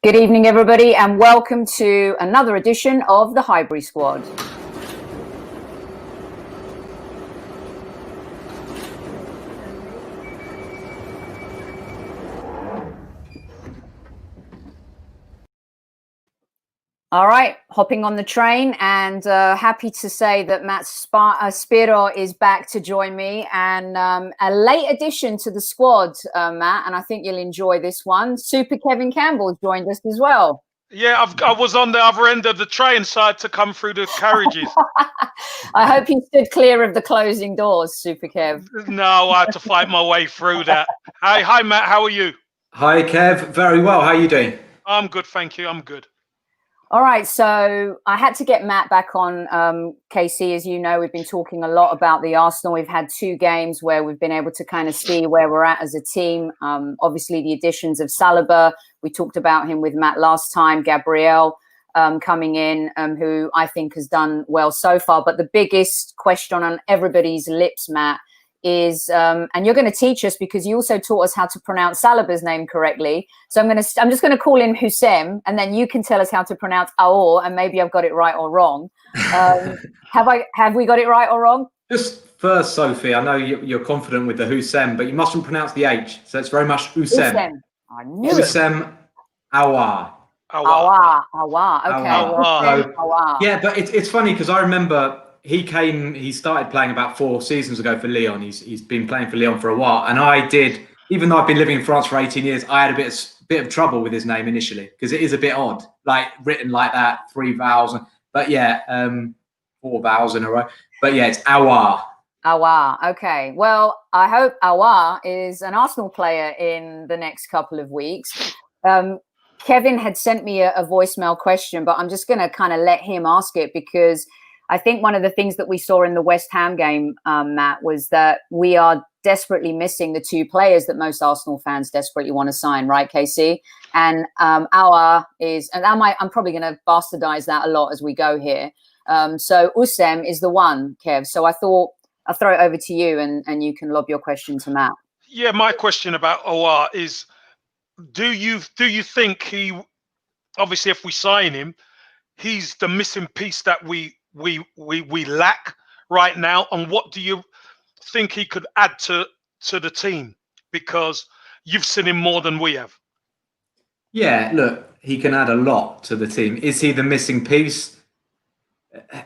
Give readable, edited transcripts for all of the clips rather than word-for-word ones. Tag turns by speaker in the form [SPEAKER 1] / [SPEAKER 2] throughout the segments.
[SPEAKER 1] Good evening, everybody, and welcome to another edition of the Highbury Squad. All right, hopping on the train and happy to say that Matt Spiro is back to join me, and a late addition to the squad, Matt, and I think you'll enjoy this one. Super Kevin Campbell joined us as well.
[SPEAKER 2] Yeah, I was on the other end of the train, so I had to come through the carriages.
[SPEAKER 1] I hope you stood clear of the closing doors, Super Kev.
[SPEAKER 2] No, I had to fight my way through that. Hi, Matt. How are you?
[SPEAKER 3] Hi, Kev. Very well. How are you doing?
[SPEAKER 2] I'm good, thank you. I'm good.
[SPEAKER 1] All right, so I had to get Matt back on. KC, as you know, we've been talking a lot about the Arsenal. We've had two games where we've been able to kind of see where we're at as a team. Obviously, the additions of Saliba, we talked about him with Matt last time. Gabriel coming in, who I think has done well so far. But the biggest question on everybody's lips, Matt, is, and you're going to teach us because you also taught us how to pronounce Saliba's name correctly. So I'm just going to call him Hussein, and then you can tell us how to pronounce Aouar, and maybe I've got it right or wrong. Have we got it right or wrong?
[SPEAKER 3] Just first, Sophie, I know you're confident with the Hussein, but you mustn't pronounce the H. So it's very much Hussein.
[SPEAKER 1] I knew it.
[SPEAKER 3] Hussein Aouar.
[SPEAKER 1] Aouar. Okay.
[SPEAKER 3] Aouar. Yeah, but it's funny because I remember he started playing about 4 seasons ago for Lyon. He's been playing for Lyon for a while, and I did, even though I've been living in France for 18 years, I had a bit of trouble with his name initially because it is a bit odd, like written like that, 3 vowels. But yeah, 4 vowels in a row. But yeah, it's Aouar.
[SPEAKER 1] Aouar. Okay. Well, I hope Aouar is an Arsenal player in the next couple of weeks. Kevin had sent me a voicemail question, but I'm just going to kind of let him ask it because I think one of the things that we saw in the West Ham game, Matt, was that we are desperately missing the 2 players that most Arsenal fans desperately want to sign, right, KC? And Aouar is, and I'm probably going to bastardize that a lot as we go here. So Usem is the one, Kev. So I thought I'll throw it over to you and you can lob your question to Matt.
[SPEAKER 2] Yeah, my question about Aouar is, do you think he, obviously if we sign him, he's the missing piece that we lack right now, and what do you think he could add to the team? Because you've seen him more than we have.
[SPEAKER 3] Yeah, look, he can add a lot to the team. Is he the missing piece?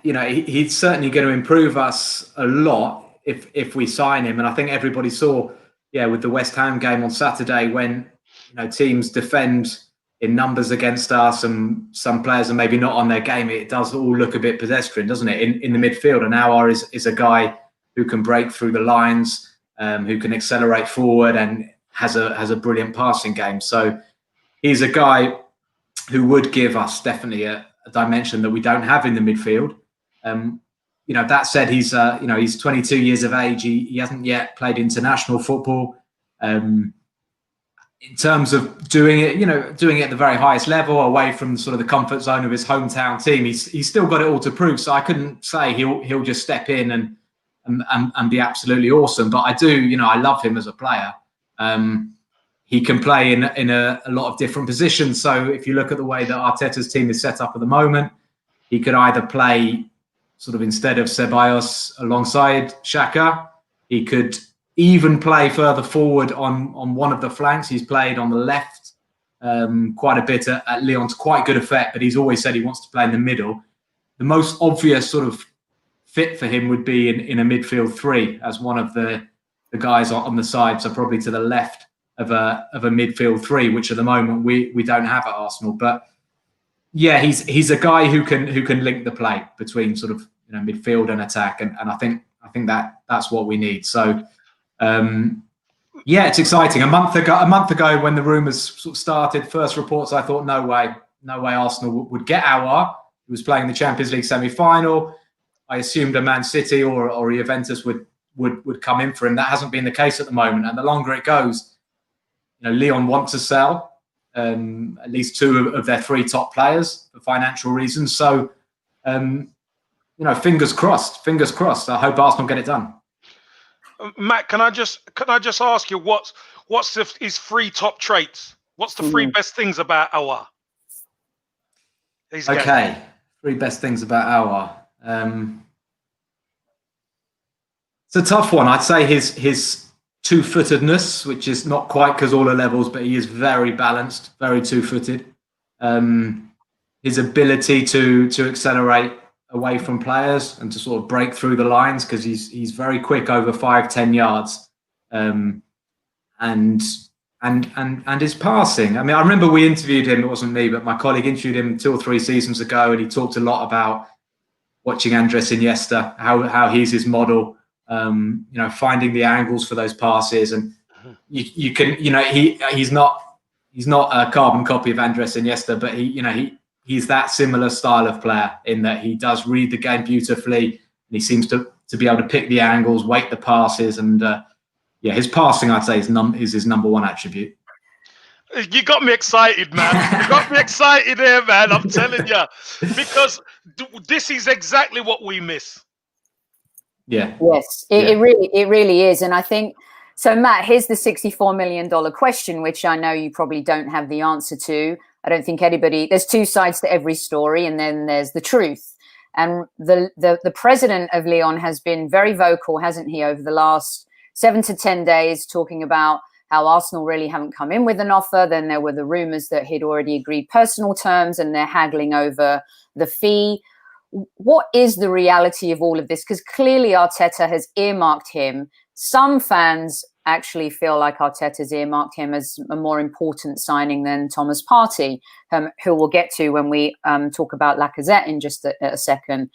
[SPEAKER 3] You know, he's certainly going to improve us a lot if we sign him. And I think everybody saw, with the West Ham game on Saturday, when teams defend in numbers against us and some players are maybe not on their game, it does all look a bit pedestrian, doesn't it, in the midfield? And Aouar is a guy who can break through the lines, who can accelerate forward and has a brilliant passing game. So he's a guy who would give us definitely a dimension that we don't have in the midfield. That said, he's 22 years of age. He hasn't yet played international football. In terms of doing it at the very highest level, away from sort of the comfort zone of his hometown team, he's still got it all to prove. So I couldn't say he'll just step in and be absolutely awesome. But I do, I love him as a player. He can play in a lot of different positions. So if you look at the way that Arteta's team is set up at the moment, he could either play sort of instead of Ceballos alongside Xhaka. He could even play further forward on one of the flanks. He's played on the left quite a bit at Lyon to quite good effect, but he's always said he wants to play in the middle. The most obvious sort of fit for him would be in a midfield 3 as one of the guys on the side, so probably to the left of a midfield 3, which at the moment we don't have at Arsenal. But yeah, he's a guy who can link the play between sort of midfield and attack, and I think that's what we need. So it's exciting. A month ago, when the rumours sort of started, first reports, I thought no way Arsenal would get Aouar. He was playing the Champions League semi-final. I assumed a Man City or Juventus would come in for him. That hasn't been the case at the moment. And the longer it goes, Lyon want to sell at least 2 of their 3 top players for financial reasons. So, fingers crossed. I hope Arsenal get it done.
[SPEAKER 2] Matt, can I just ask you what's his 3 top traits? What's the 3 best things about Aouar?
[SPEAKER 3] Okay, 3 best things about Aouar. It's a tough one. I'd say his two-footedness, which is not quite Cazorla levels, but he is very balanced, very two-footed. His ability to accelerate away from players and to sort of break through the lines, because he's very quick over 5-10 yards, and his passing. I mean, I remember we interviewed him. It wasn't me, but my colleague interviewed him 2 or 3 seasons ago, and he talked a lot about watching Andres Iniesta, how he's his model. Finding the angles for those passes, and you can, he's not a carbon copy of Andres Iniesta, but he's that similar style of player in that he does read the game beautifully, and he seems to be able to pick the angles, weight the passes, and his passing, I'd say, is his number 1 attribute.
[SPEAKER 2] You got me excited, man. You got me excited here, man. I'm telling you, because this is exactly what we miss.
[SPEAKER 3] Yeah.
[SPEAKER 1] Yes, it really is. And I think, so Matt, here's the $64 million question, which I know you probably don't have the answer to. I don't think anybody, there's 2 sides to every story, and then there's the truth. And the president of Lyon has been very vocal, hasn't he, over the last 7 to 10 days, talking about how Arsenal really haven't come in with an offer. Then there were the rumours that he'd already agreed personal terms and they're haggling over the fee. What is the reality of all of this? Because clearly Arteta has earmarked him. Some fans actually feel like Arteta's earmarked him as a more important signing than Thomas Partey, who we'll get to when we talk about Lacazette in just a second.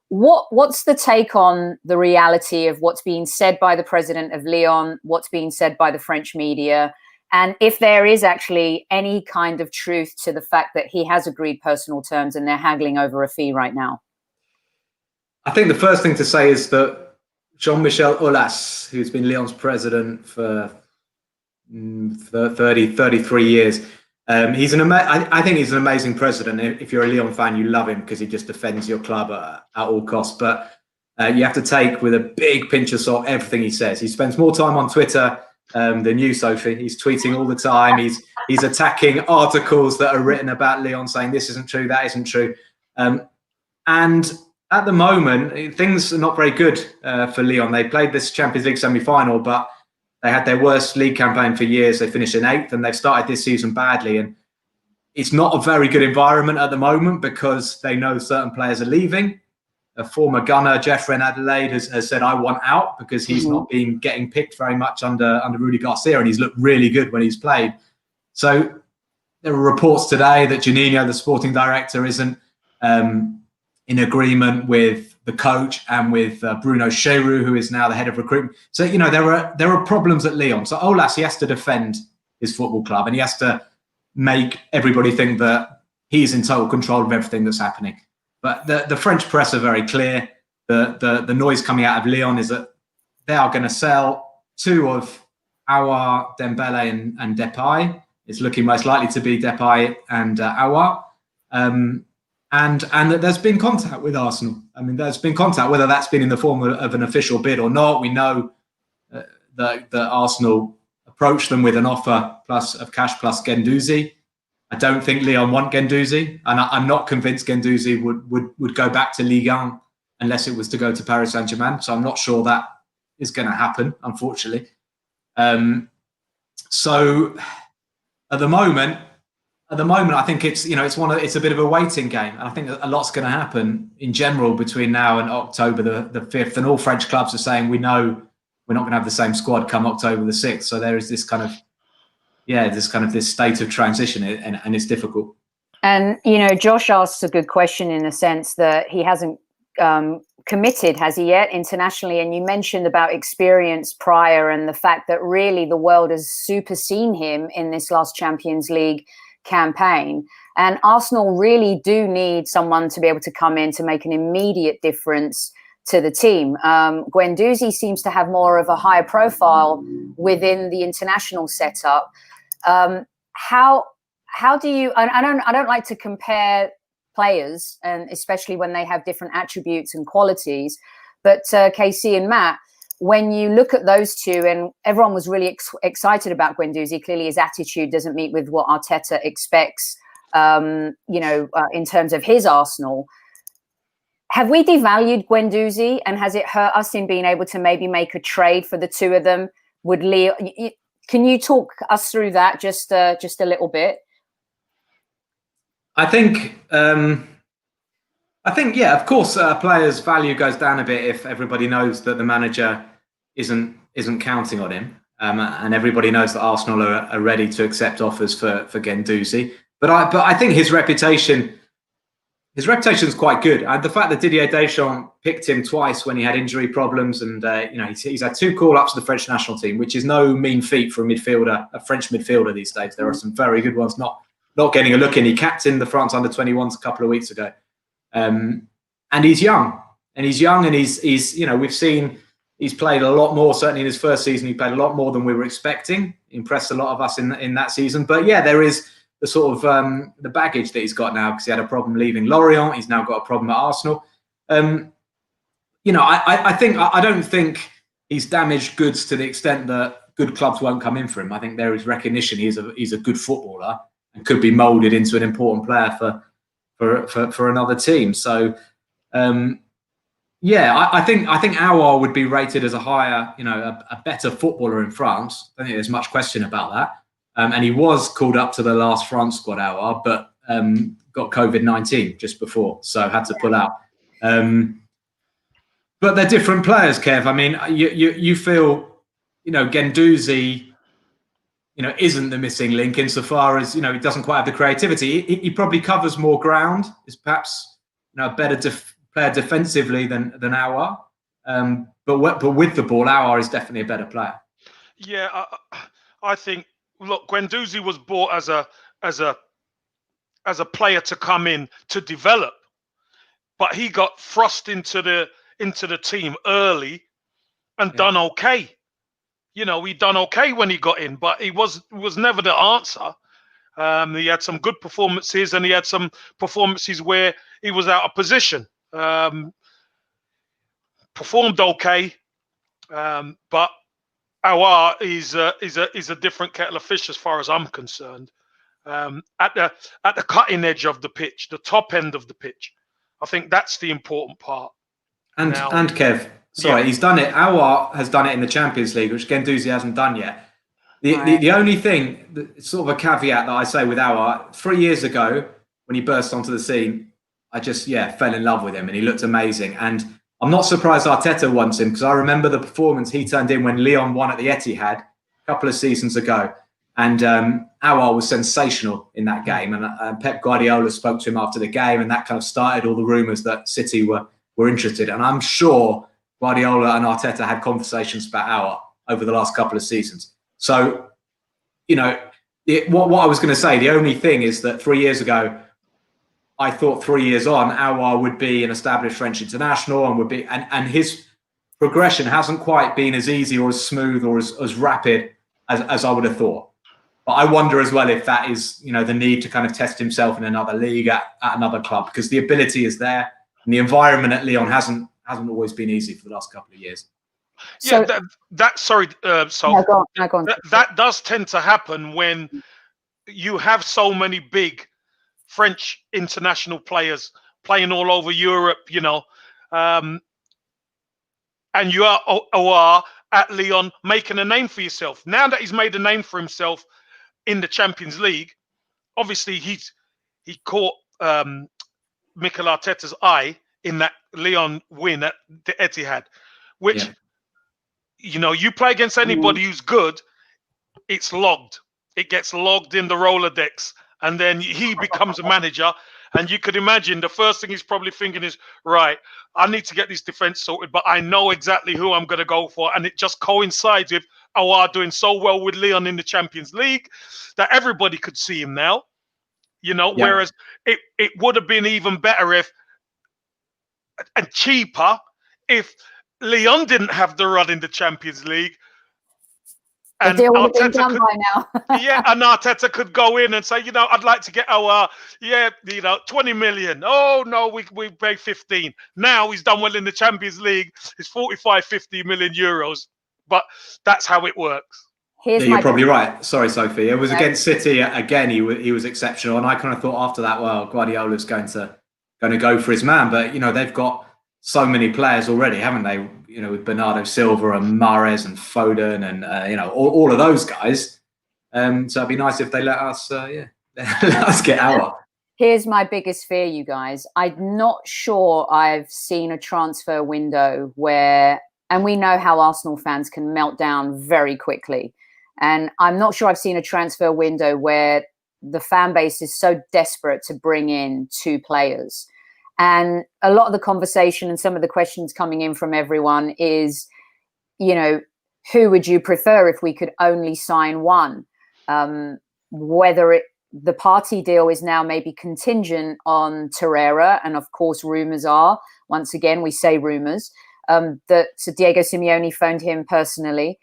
[SPEAKER 1] What's the take on the reality of what's being said by the president of Lyon, what's being said by the French media, and if there is actually any kind of truth to the fact that he has agreed personal terms and they're haggling over a fee right now?
[SPEAKER 3] I think the first thing to say is that Jean-Michel Aulas, who's been Lyon's president for 33 years, I think he's an amazing president. If you're a Lyon fan, you love him because he just defends your club at all costs. But you have to take with a big pinch of salt everything he says. He spends more time on Twitter than you, Sophie. He's tweeting all the time. He's attacking articles that are written about Lyon, saying this isn't true, that isn't true. And at the moment, things are not very good for Lyon. They played this Champions League semi-final, but they had their worst league campaign for years. They finished in 8th, and they've started this season badly. And it's not a very good environment at the moment because they know certain players are leaving. A former gunner, Jeffrey in Adelaide, has said, I want out, because he's not been getting picked very much under Rudy Garcia, and he's looked really good when he's played. So there are reports today that Juninho, the sporting director, isn't in agreement with the coach and with Bruno Cheroux, who is now the head of recruitment. So, there are problems at Lyon. So Aulas, he has to defend his football club, and he has to make everybody think that he's in total control of everything that's happening. But the French press are very clear. The noise coming out of Lyon is that they are going to sell 2 of Aouar, Dembele and Depay. It's looking most likely to be Depay and Aouar. And that there's been contact with Arsenal. I mean, there's been contact, whether that's been in the form of an official bid or not. We know that Arsenal approached them with an offer of cash plus Guendouzi. I don't think Lyon want Guendouzi, and I'm not convinced Guendouzi would go back to Ligue 1 unless it was to go to Paris Saint-Germain. So I'm not sure that is going to happen, unfortunately. So at the moment, I think it's a bit of a waiting game. And I think a lot's going to happen in general between now and October the 5th. And all French clubs are saying, we know we're not going to have the same squad come October the 6th. So there is this this state of transition, and it's difficult. And,
[SPEAKER 1] Josh asks a good question in the sense that he hasn't committed, has he yet, internationally? And you mentioned about experience prior and the fact that really the world has superseen him in this last Champions League campaign. And Arsenal really do need someone to be able to come in to make an immediate difference to the team. Guendouzi seems to have more of a higher profile within the international setup. How do you? I don't like to compare players, and especially when they have different attributes and qualities. But KC and Matt, when you look at those two, and everyone was really excited about Guendouzi, clearly his attitude doesn't meet with what Arteta expects in terms of his Arsenal. Have we devalued Guendouzi, and has it hurt us in being able to maybe make a trade for the two of them? Would Leo? Can you talk us through that just a little bit?
[SPEAKER 3] I think, yeah, of course, players' value goes down a bit if everybody knows that the manager isn't counting on him, and everybody knows that Arsenal are ready to accept offers for Guendouzi. But I think his reputation is quite good. And the fact that Didier Deschamps picked him twice when he had injury problems, and he's had 2 call-ups to the French national team, which is no mean feat for a French midfielder these days. There are some very good ones not getting a look in. He captained the France under-21s a couple of weeks ago, and he's young, and he's we've seen he's played a lot more. Certainly in his first season, he played a lot more than we were expecting. He impressed a lot of us in that season. But yeah, there is the sort of the baggage that he's got now, because he had a problem leaving Lorient. He's now got a problem at Arsenal. I don't think he's damaged goods to the extent that good clubs won't come in for him. I think there is recognition he's a good footballer and could be moulded into an important player for another team. So I think Aouar would be rated as a higher, a better footballer in France. I don't think there's much question about that. And he was called up to the last France squad, Aouar, but got COVID-19 just before, so had to pull out. But they're different players, Kev. I mean, you feel, Guendouzi, isn't the missing link insofar as, he doesn't quite have the creativity. He probably covers more ground, is perhaps, a better player defensively than Aouar. But with the ball, Aouar is definitely a better player.
[SPEAKER 2] Yeah, I think. Look, Guendouzi was bought as a player to come in to develop, but he got thrust into the team early and done okay. He done okay when he got in, but he was never the answer. He had some good performances, and he had some performances where he was out of position. Performed okay, but Aouar is a different kettle of fish as far as I'm concerned. At the cutting edge of the pitch, the top end of the pitch, I think that's the important part.
[SPEAKER 3] And Kev, sorry, he's done it. Aouar has done it in the Champions League, which Guendouzi hasn't done yet. The only thing, sort of a caveat that I say with Aouar, 3 years ago when he burst onto the scene, I just fell in love with him, and he looked amazing. And I'm not surprised Arteta wants him, because I remember the performance he turned in when Lyon won at the Etihad a couple of seasons ago. And Aouar was sensational in that game. And Pep Guardiola spoke to him after the game, and that kind of started all the rumours that City were interested. And I'm sure Guardiola and Arteta had conversations about Aouar over the last couple of seasons. So, what I was going to say, the only thing is that 3 years ago, I thought 3 years on, Aouar would be an established French international and his progression hasn't quite been as easy or as smooth or as rapid as I would have thought. But I wonder as well if that is, the need to kind of test himself in another league at another club, because the ability is there, and the environment at Lyon hasn't always been easy for the last couple of years.
[SPEAKER 2] Yeah, so, that does tend to happen when you have so many big French international players playing all over Europe, and you are at Lyon making a name for yourself. Now that he's made a name for himself in the Champions League, obviously he caught Mikel Arteta's eye in that Lyon win at the Etihad, which you play against anybody who's good, it's logged. It gets logged in the Rolodex. And then he becomes a manager, and you could imagine the first thing he's probably thinking is, right, I need to get this defense sorted, but I know exactly who I'm going to go for. And it just coincides with Aouar doing so well with Lyon in the Champions League that everybody could see him now, whereas it would have been even better and cheaper if Lyon didn't have the run in the Champions League. And Arteta and Arteta could go in and say, I'd like to get our 20 million. Oh no, we pay 15. Now he's done well in the Champions League. It's 45, 50 million euros. But that's how it works.
[SPEAKER 1] Here's
[SPEAKER 3] you're
[SPEAKER 1] my
[SPEAKER 3] probably right. Sorry, Sophie. It was
[SPEAKER 1] No.
[SPEAKER 3] against City again. He was exceptional, and I kind of thought after that, well, Guardiola's going to go for his man. But they've got so many players already, haven't they? With Bernardo Silva and Mahrez and Foden and all of those guys. So it'd be nice if they let us, let us get Aouar.
[SPEAKER 1] Here's my biggest fear, you guys. I'm not sure I've seen a transfer window where, and we know how Arsenal fans can melt down very quickly. And I'm not sure I've seen a transfer window where the fan base is so desperate to bring in 2 players. And a lot of the conversation and some of the questions coming in from everyone is, who would you prefer if we could only sign one? Whether the party deal is now maybe contingent on Torreira. And of course, rumors are, once again, we say rumors, that Diego Simeone phoned him personally.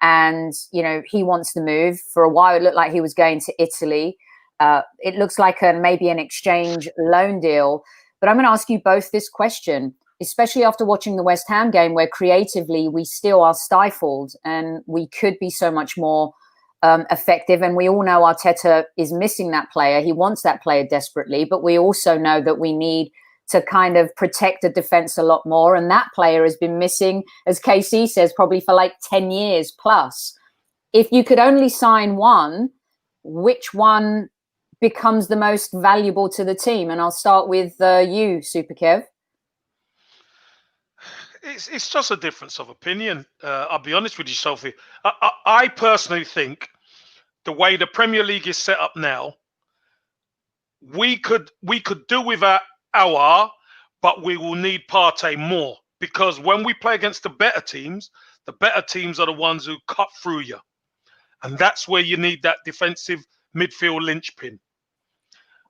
[SPEAKER 1] And he wants the move. For a while, it looked like he was going to Italy. It looks like maybe an exchange loan deal. But I'm going to ask you both this question, especially after watching the West Ham game, where creatively we still are stifled and we could be so much more effective. And we all know Arteta is missing that player. He wants that player desperately, but we also know that we need to kind of protect the defense a lot more. And that player has been missing, as KC says, probably for like 10 years plus. If you could only sign one, which one becomes the most valuable to the team? And I'll start with you, Super Kev.
[SPEAKER 2] It's just a difference of opinion. I'll be honest with you, Sophie. I personally think the way the Premier League is set up now, we could do without Aouar, but we will need Partey more, because when we play against the better teams are the ones who cut through you, and that's where you need that defensive midfield linchpin.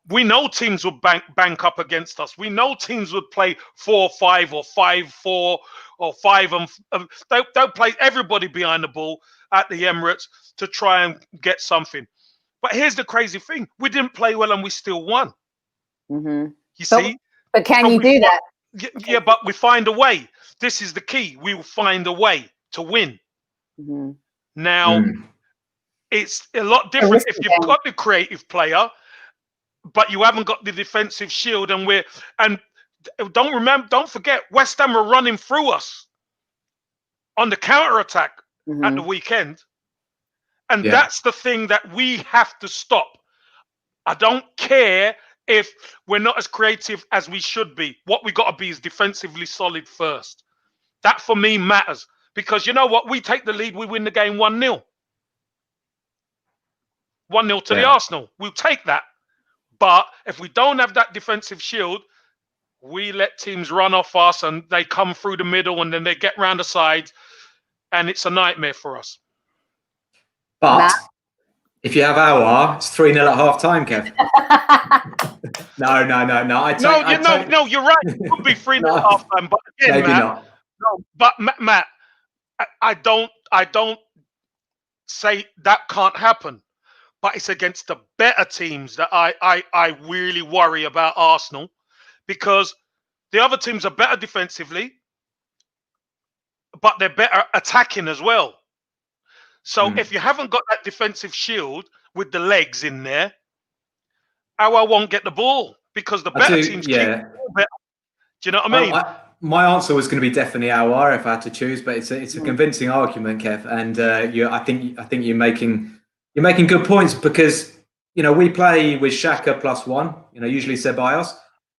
[SPEAKER 2] We know teams would bank up against us. We know teams would play 4-5 or 5-4 or 5 and they'll play everybody behind the ball at the Emirates to try and get something. But here's the crazy thing: we didn't play well and we still won.
[SPEAKER 1] Mm-hmm.
[SPEAKER 2] You see?
[SPEAKER 1] But can you do that?
[SPEAKER 2] Yeah, but we find a way. This is the key. We will find a way to win.
[SPEAKER 1] Mm-hmm.
[SPEAKER 2] Now, it's a lot different if you've got the creative player, but you haven't got the defensive shield. And don't forget, West Ham are running through us on the counter attack at the weekend. And that's the thing that we have to stop. I don't care if we're not as creative as we should be. What we got to be is defensively solid first. That for me matters, because you know what? We take the lead, we win the game 1-0. 1-0 to the Arsenal. We'll take that. But if we don't have that defensive shield, we let teams run off us and they come through the middle and then they get round the sides, and it's a nightmare for us.
[SPEAKER 3] But if you have Aouar, it's 3-0 at half time, Kev. No.
[SPEAKER 2] You're right. It could be 3-0 at half time, but again,
[SPEAKER 3] maybe not.
[SPEAKER 2] No, but Matt, I don't say that can't happen. But it's against the better teams that I really worry about Arsenal, because the other teams are better defensively, but they're better attacking as well. So if you haven't got that defensive shield with the legs in there, Aouar won't get the ball, because the better teams keep the ball better. Do you know what I mean?
[SPEAKER 3] My answer was going to be definitely Aouar if I had to choose, but it's a convincing argument, Kev, and I think you're making good points, because we play with Xhaka +1, usually Ceballos.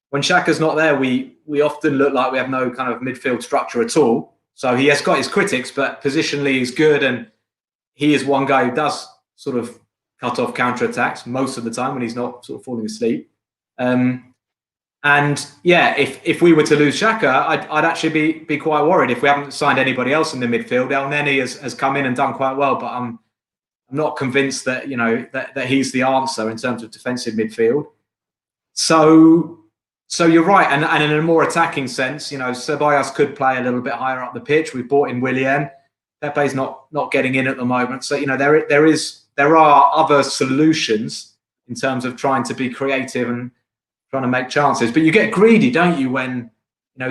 [SPEAKER 3] When Xhaka's not there, we often look like we have no kind of midfield structure at all. So he has got his critics, but positionally he's good, and he is one guy who does sort of cut off counter-attacks most of the time when he's not sort of falling asleep. And if we were to lose Xhaka, I'd actually be quite worried if we haven't signed anybody else in the midfield. El Neni has come in and done quite well, but I'm not convinced that that he's the answer in terms of defensive midfield. So you're right, and in a more attacking sense, Ceballos could play a little bit higher up the pitch. We brought in Willian. Pepe's not getting in at the moment, so there are other solutions in terms of trying to be creative and trying to make chances. But you get greedy, don't you, when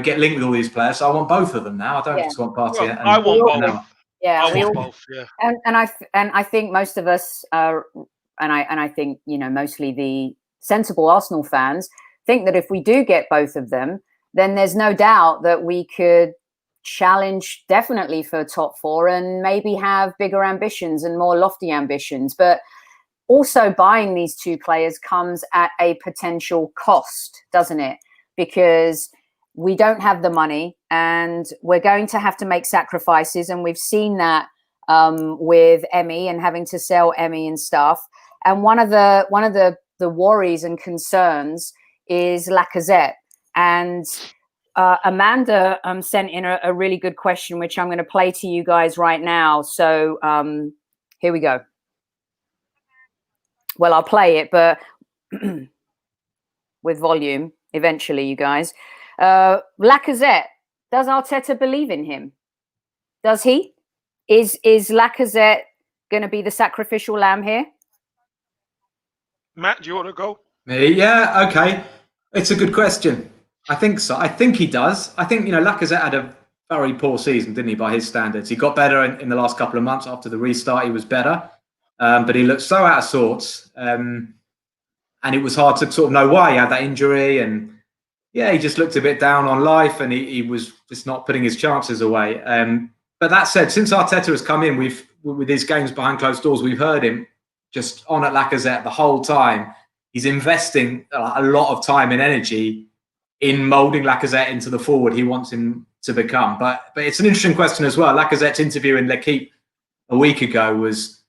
[SPEAKER 3] get linked with all these players? So I want both of them now. I don't just want Partey.
[SPEAKER 2] I want both.
[SPEAKER 1] Yeah,
[SPEAKER 2] I want both. Yeah,
[SPEAKER 1] and I think most of us, and I think mostly the sensible Arsenal fans think that if we do get both of them, then there's no doubt that we could challenge definitely for top four and maybe have bigger ambitions and more lofty ambitions. But also buying these two players comes at a potential cost, doesn't it? Because we don't have the money and we're going to have to make sacrifices. And we've seen that with Emmy and having to sell Emmy and stuff. And one of the worries and concerns is Lacazette. And Amanda sent in a really good question, which I'm going to play to you guys right now. So here we go. Well, I'll play it, but with volume eventually, you guys. Lacazette, does Arteta believe in him? Does he? Is Lacazette going to be the sacrificial lamb here?
[SPEAKER 2] Matt, do you want to go?
[SPEAKER 3] Yeah, okay. It's a good question. I think so. I think he does. I think, Lacazette had a very poor season, didn't he, by his standards? He got better in the last couple of months. After the restart, he was better. But he looked so out of sorts. And it was hard to sort of know why. He had that injury. And, yeah, he just looked a bit down on life. And he was just not putting his chances away. But that said, since Arteta has come in, with his games behind closed doors, we've heard him just on at Lacazette the whole time. He's investing a lot of time and energy in moulding Lacazette into the forward he wants him to become. But it's an interesting question as well. Lacazette's interview in Ligue a week ago was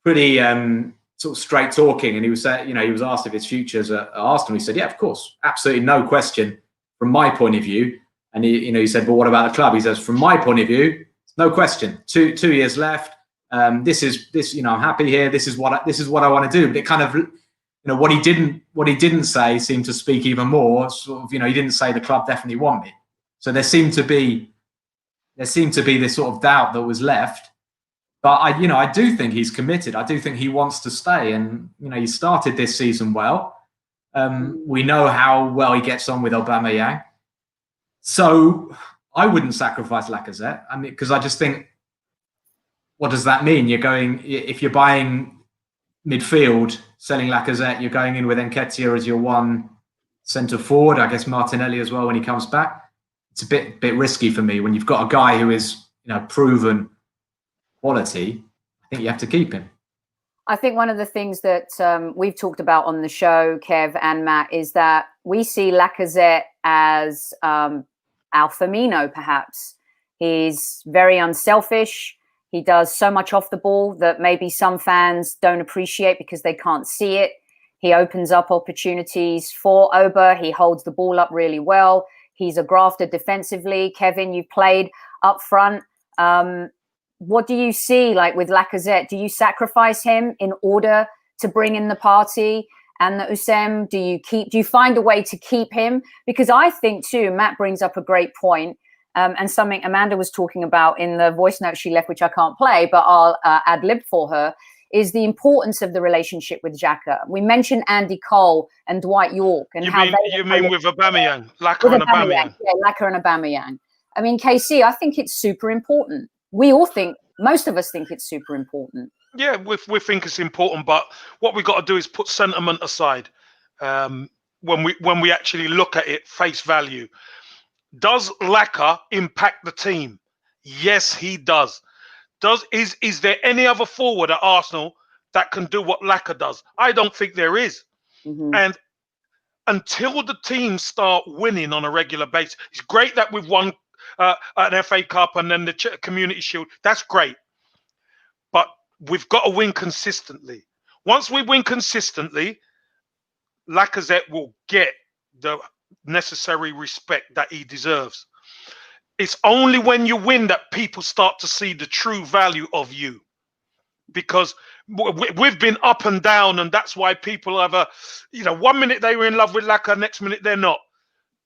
[SPEAKER 3] pretty sort of straight talking, and he was saying, he was asked if his future's at Arsenal. He said, "Yeah, of course, absolutely, no question from my point of view." And he said, "But what about the club?" He says, "From my point of view, no question. 2 years left. I'm happy here. This is what I want to do." But it kind of, what he didn't say seemed to speak even more. Sort of, he didn't say the club definitely want me. So there seemed to be this sort of doubt that was left. But I do think he's committed. I do think he wants to stay. And he started this season well. We know how well he gets on with Aubameyang. So I wouldn't sacrifice Lacazette. I mean, because I just think, what does that mean? If you're buying midfield, selling Lacazette, you're going in with Nketiah as your one centre forward. I guess Martinelli as well when he comes back. It's a bit risky for me when you've got a guy who is proven quality. I think you have to keep him.
[SPEAKER 1] I think one of the things that we've talked about on the show, Kev and Matt, is that we see Lacazette as our Firmino, perhaps. He's very unselfish. He does so much off the ball that maybe some fans don't appreciate because they can't see it. He opens up opportunities for Oba. He holds the ball up really well. He's a grafter defensively. Kevin, you've played up front. What do you see like with Lacazette? Do you sacrifice him in order to bring in the party and the Usem? Do you find a way to keep him? Because I think too, Matt brings up a great point. And something Amanda was talking about in the voice note she left, which I can't play, but I'll ad lib for her, is the importance of the relationship with Xhaka. We mentioned Andy Cole and Dwight York. And
[SPEAKER 2] you mean with Aubameyang? Lacazette and Aubameyang.
[SPEAKER 1] Yeah, Lacazette and Aubameyang. I mean, KC, I think it's super important. We all think, most of us think it's super important.
[SPEAKER 2] Yeah, we think it's important, but what we've got to do is put sentiment aside when we actually look at it face value. Does Lacazette impact the team? Yes, he does. Is there any other forward at Arsenal that can do what Lacazette does? I don't think there is. Mm-hmm. And until the teams start winning on a regular basis, it's great that we've won an FA Cup and then the Community Shield. That's great. But we've got to win consistently. Once we win consistently, Lacazette will get the necessary respect that he deserves. It's only when you win that people start to see the true value of you, because we've been up and down, and that's why people have 1 minute they were in love with Lacazette, next minute they're not.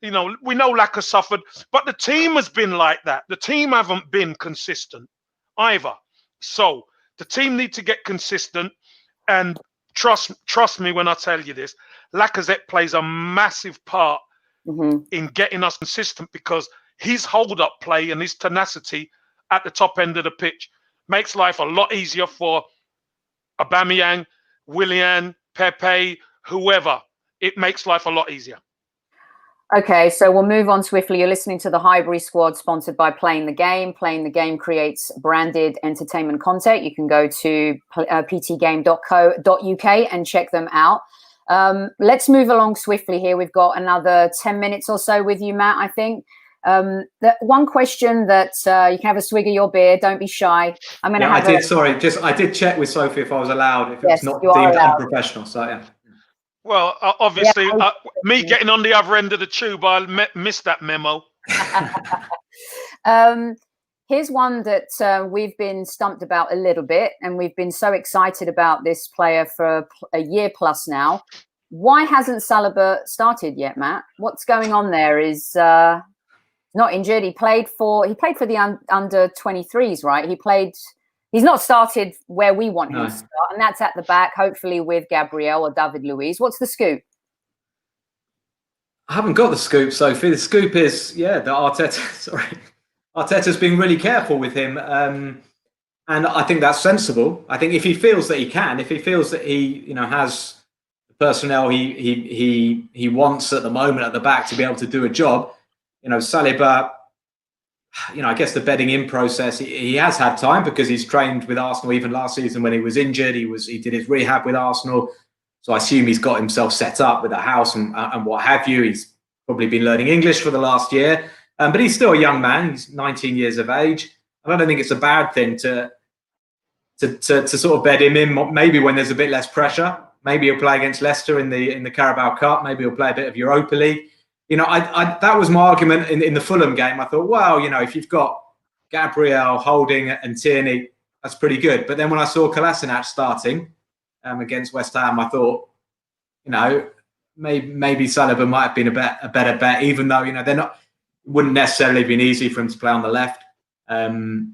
[SPEAKER 2] We know Lacazette suffered, but the team has been like that. The team haven't been consistent either. So the team need to get consistent, and trust me when I tell you this, Lacazette plays a massive part in getting us consistent, because his hold-up play and his tenacity at the top end of the pitch makes life a lot easier for Aubameyang, Willian, Pepe, whoever. It makes life a lot easier.
[SPEAKER 1] Okay, so we'll move on swiftly. You're listening to the Highbury Squad, sponsored by Playing the Game. Playing the Game creates branded entertainment content. You can go to ptgame.co.uk and check them out. Let's move along swiftly here. We've got another 10 minutes or so with you, Matt, I think. The one question that you can have a swig of your beer. Don't be shy. I'm going to have
[SPEAKER 3] I did check with Sophie if I was allowed, if it was not
[SPEAKER 1] you are
[SPEAKER 3] deemed
[SPEAKER 1] allowed.
[SPEAKER 3] Unprofessional. So, yeah.
[SPEAKER 2] Well, obviously, me getting on the other end of the tube, I missed that memo.
[SPEAKER 1] Here's one that we've been stumped about a little bit, and we've been so excited about this player for a year plus now. Why hasn't Saliba started yet, Matt? What's going on there? Is not injured. He played for the under 23s, right? He's not started where we want him to start, and that's at the back, hopefully with Gabriel or David Luiz. What's the scoop?
[SPEAKER 3] I haven't got the scoop, Sophie. The scoop is, that Arteta's been really careful with him, and I think that's sensible. I think if he feels that he can, if he feels that he, has the personnel he wants at the moment at the back to be able to do a job, Saliba. I guess the bedding in process, he has had time because he's trained with Arsenal. Even last season when he was injured, he did his rehab with Arsenal. So I assume he's got himself set up with a house and what have you. He's probably been learning English for the last year, but he's still a young man. He's 19 years of age. I don't think it's a bad thing to sort of bed him in. Maybe when there's a bit less pressure. Maybe he'll play against Leicester in the Carabao Cup. Maybe he'll play a bit of Europa League. That was my argument in the Fulham game. I thought, well, if you've got Gabriel, Holding and Tierney, that's pretty good. But then when I saw Kolasinac starting against West Ham, I thought, maybe Saliba might have been a better bet, even though, wouldn't necessarily have been easy for him to play on the left. And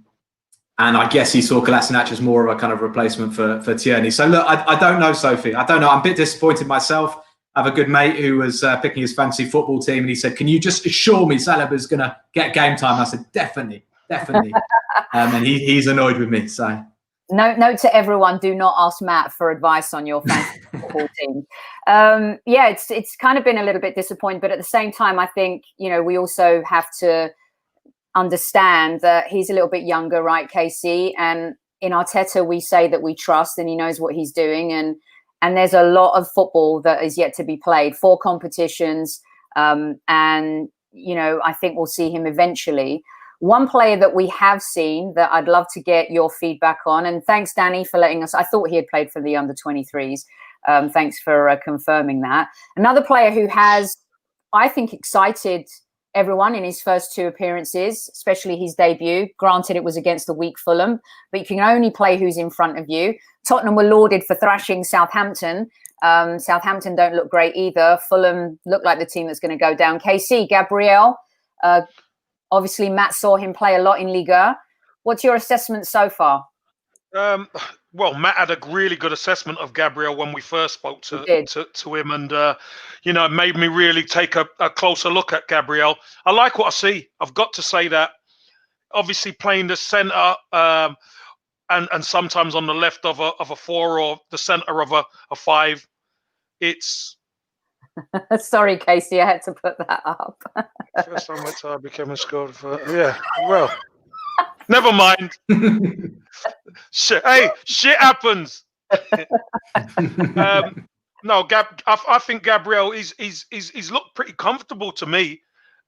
[SPEAKER 3] I guess he saw Kolasinac as more of a kind of replacement for Tierney. So look, I don't know, Sophie. I don't know. I'm a bit disappointed myself. I have a good mate who was picking his fantasy football team, and he said, "Can you just assure me Saliba's going to get game time?" I said, "Definitely." And he's annoyed with me. So,
[SPEAKER 1] note to everyone: do not ask Matt for advice on your fantasy football team. It's kind of been a little bit disappointing, but at the same time, I think we also have to understand that he's a little bit younger, right, KC? And in Arteta, we say that we trust, and he knows what he's doing, and there's a lot of football that is yet to be played, 4 competitions. And, I think we'll see him eventually. One player that we have seen that I'd love to get your feedback on, and thanks, Danny, for letting us. I thought he had played for the under 23s. Thanks for confirming that. Another player who has, I think, excited everyone in his first 2 appearances, especially his debut. Granted, it was against the weak Fulham, but you can only play who's in front of you. Tottenham were lauded for thrashing Southampton. Southampton don't look great either. Fulham look like the team that's going to go down. KC, Gabriel, obviously Matt saw him play a lot in Ligue. What's your assessment so far?
[SPEAKER 2] Well, Matt had a really good assessment of Gabriel when we first spoke to him, and it made me really take a closer look at Gabriel. I like what I see. I've got to say that. Obviously, playing the centre and sometimes on the left of a 4 or the centre of a 5, it's.
[SPEAKER 1] Sorry, Casey, I had to put that up.
[SPEAKER 2] First time I became a scorer for well. Never mind. Shit happens. No, I think Gabriel he's looked pretty comfortable to me,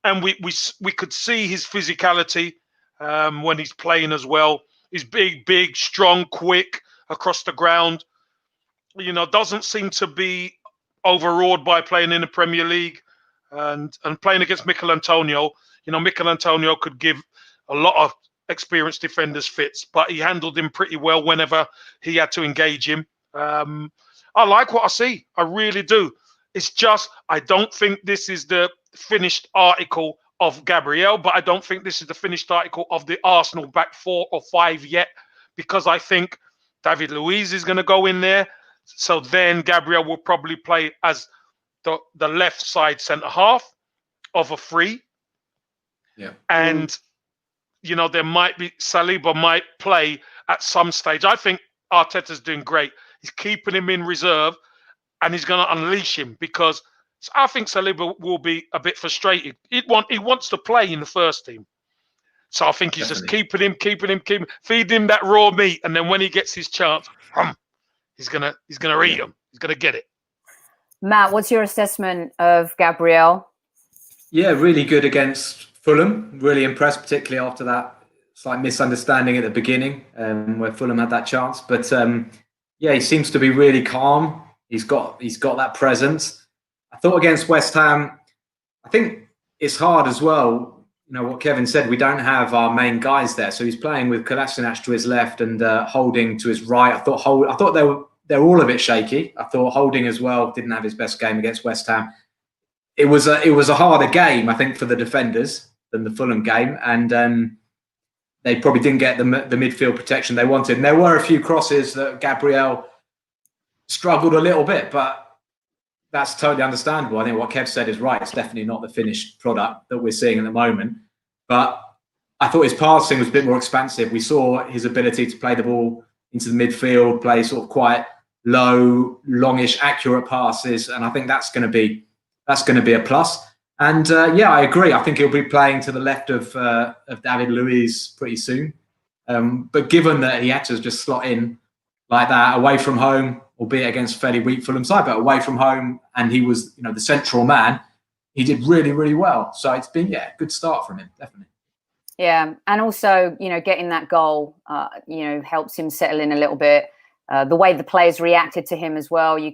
[SPEAKER 2] and we could see his physicality when he's playing as well. He's big, strong, quick across the ground. Doesn't seem to be overawed by playing in the Premier League and playing against Mikel Antonio. Mikel Antonio could give a lot of experienced defenders fits, but he handled him pretty well whenever he had to engage him. I like what I see. I really do. It's just I don't think this is the finished article of Gabriel, but I don't think this is the finished article of the Arsenal back 4 or 5 yet, because I think David Luiz is going to go in there. So then Gabriel will probably play as the left side centre half of a 3. Yeah. And there might be Saliba might play at some stage. I think Arteta's doing great. He's keeping him in reserve, and he's going to unleash him, because I think Saliba will be a bit frustrated. He wants to play in the first team. So I think he's just keeping him, feeding him that raw meat, and then when he gets his chance, he's gonna eat him. He's gonna get it.
[SPEAKER 1] Matt, what's your assessment of Gabriel?
[SPEAKER 3] Yeah, really good against Fulham. Really impressed, particularly after that slight misunderstanding at the beginning, where Fulham had that chance. But yeah, he seems to be really calm. He's got that presence. I thought against West Ham, I think it's hard as well. You know what Kevin said, we don't have our main guys there, so he's playing with Kolasinac to his left and Holding to his right. I thought they were all a bit shaky. I thought Holding as well didn't have his best game against West Ham. It was a harder game, I think, for the defenders than the Fulham game, and they probably didn't get the midfield protection they wanted. And there were a few crosses that Gabriel struggled a little bit, but that's totally understandable. I think what Kev said is right. It's definitely not the finished product that we're seeing at the moment. But I thought his passing was a bit more expansive. We saw his ability to play the ball into the midfield, play sort of quite low, longish, accurate passes, and I think that's going to be a plus. And yeah, I agree. I think he'll be playing to the left of David Luiz pretty soon. But given that he had to just slot in like that away from home, albeit against a fairly weak Fulham side, but away from home, and he was, the central man, he did really, really well. So it's been, a good start from him, definitely.
[SPEAKER 1] Yeah, and also, getting that goal, helps him settle in a little bit. The way the players reacted to him as well, you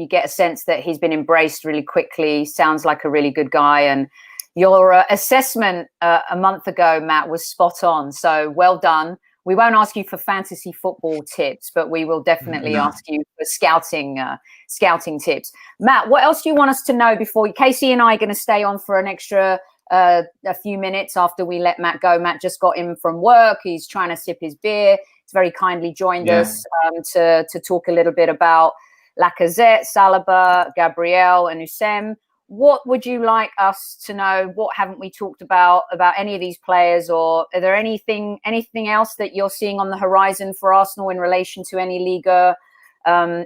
[SPEAKER 1] get a sense that he's been embraced really quickly. Sounds like a really good guy. And your assessment a month ago, Matt, was spot on. So well done. We won't ask you for fantasy football tips, but we will definitely ask you for scouting tips. Matt, what else do you want us to know before Casey and I are going to stay on for an extra a few minutes after we let Matt go? Matt just got in from work. He's trying to sip his beer. He's very kindly joined us to talk a little bit about Lacazette, Saliba, Gabriel, and Usem. What would you like us to know? What haven't we talked about any of these players? Or are there anything else that you're seeing on the horizon for Arsenal in relation to any Liga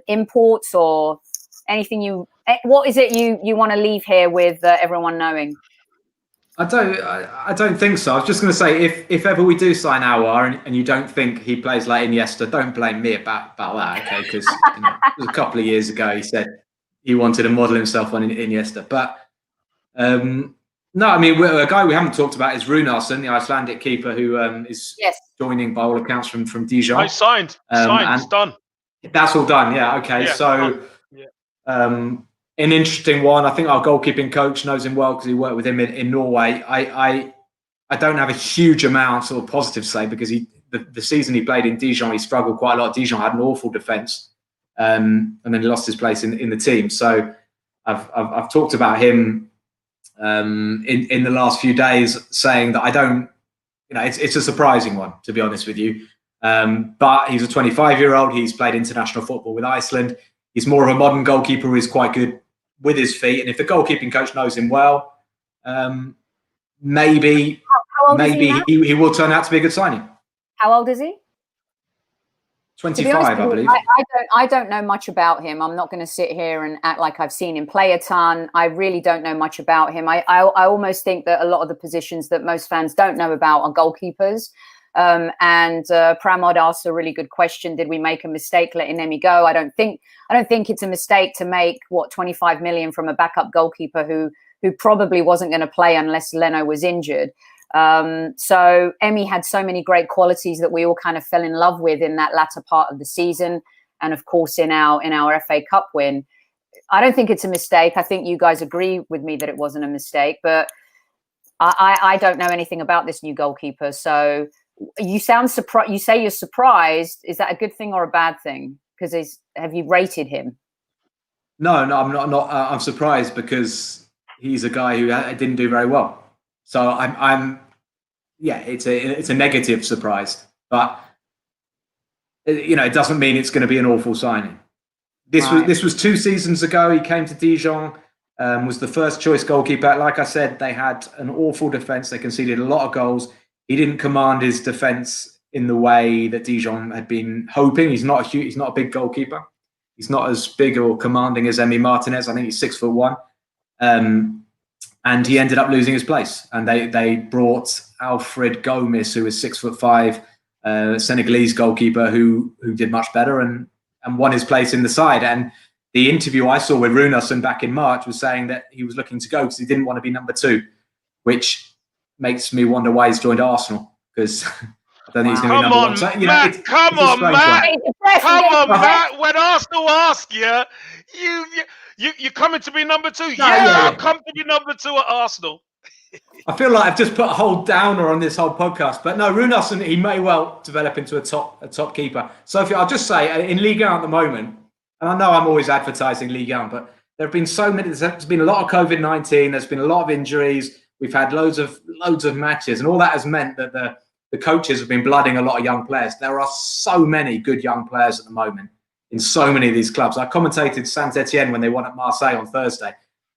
[SPEAKER 1] imports or anything what is it you want to leave here with everyone knowing?
[SPEAKER 3] I don't think so. I was just going to say, if ever we do sign Aouar and you don't think he plays like Iniesta, don't blame me about that, okay? Because it was a couple of years ago he said he wanted to model himself on Iniesta. But no, I mean, a guy we haven't talked about is Runarsson, the Icelandic keeper who is joining by all accounts from Dijon.
[SPEAKER 2] I signed. It's done.
[SPEAKER 3] That's all done. Yeah. Okay. So. An interesting one. I think our goalkeeping coach knows him well because he worked with him in Norway. I don't have a huge amount of positive to say because the season he played in Dijon, he struggled quite a lot. Dijon had an awful defence, and then he lost his place in the team. So I've talked about him in the last few days, saying that I don't. It's a surprising one, to be honest with you. But he's a 25-year-old. He's played international football with Iceland. He's more of a modern goalkeeper who is quite good with his feet. And if the goalkeeping coach knows him well, maybe he will turn out to be a good signing.
[SPEAKER 1] How old is he?
[SPEAKER 3] 25, I believe.
[SPEAKER 1] I don't know much about him. I'm not going to sit here and act like I've seen him play a ton. I really don't know much about him. I almost think that a lot of the positions that most fans don't know about are goalkeepers. And Pramod asked a really good question. Did we make a mistake letting Emi go? I don't think it's a mistake to make 25 million from a backup goalkeeper who probably wasn't going to play unless Leno was injured. So Emi had so many great qualities that we all kind of fell in love with in that latter part of the season. And of course, in our FA Cup win, I don't think it's a mistake. I think you guys agree with me that it wasn't a mistake, but I don't know anything about this new goalkeeper. So you sound surprised. You say you're surprised. Is that a good thing or a bad thing? Because have you rated him?
[SPEAKER 3] No, I'm not. I'm surprised because he's a guy who didn't do very well. So I'm it's a negative surprise, but it doesn't mean it's going to be an awful signing. This was 2 seasons ago. He came to Dijon, was the first choice goalkeeper. Like I said, they had an awful defence. They conceded a lot of goals. He didn't command his defence in the way that Dijon had been hoping. He's not a big goalkeeper. He's not as big or commanding as Emi Martinez. I think he's 6'1", and he ended up losing his place. And they brought Alfred Gomis, who is 6'5", Senegalese goalkeeper, who did much better and won his place in the side. And the interview I saw with Runarsson back in March was saying that he was looking to go because he didn't want to be number 2, which makes me wonder why he's joined Arsenal, because I don't think he's going to be number 1. So,
[SPEAKER 2] Matt, come on, Matt. When Arsenal ask you coming to be number 2? I'll come to be number 2 at Arsenal.
[SPEAKER 3] I feel like I've just put a whole downer on this whole podcast, but no, Runarsson, he may well develop into a top keeper. Sophie, I'll just say, in Ligue 1 at the moment, and I know I'm always advertising Ligue 1, but there have been so many. There's been a lot of COVID-19. There's been a lot of injuries. We've had loads of matches, and all that has meant that the coaches have been blooding a lot of young players. There are so many good young players at the moment in so many of these clubs. I commentated Saint-Etienne when they won at Marseille on Thursday,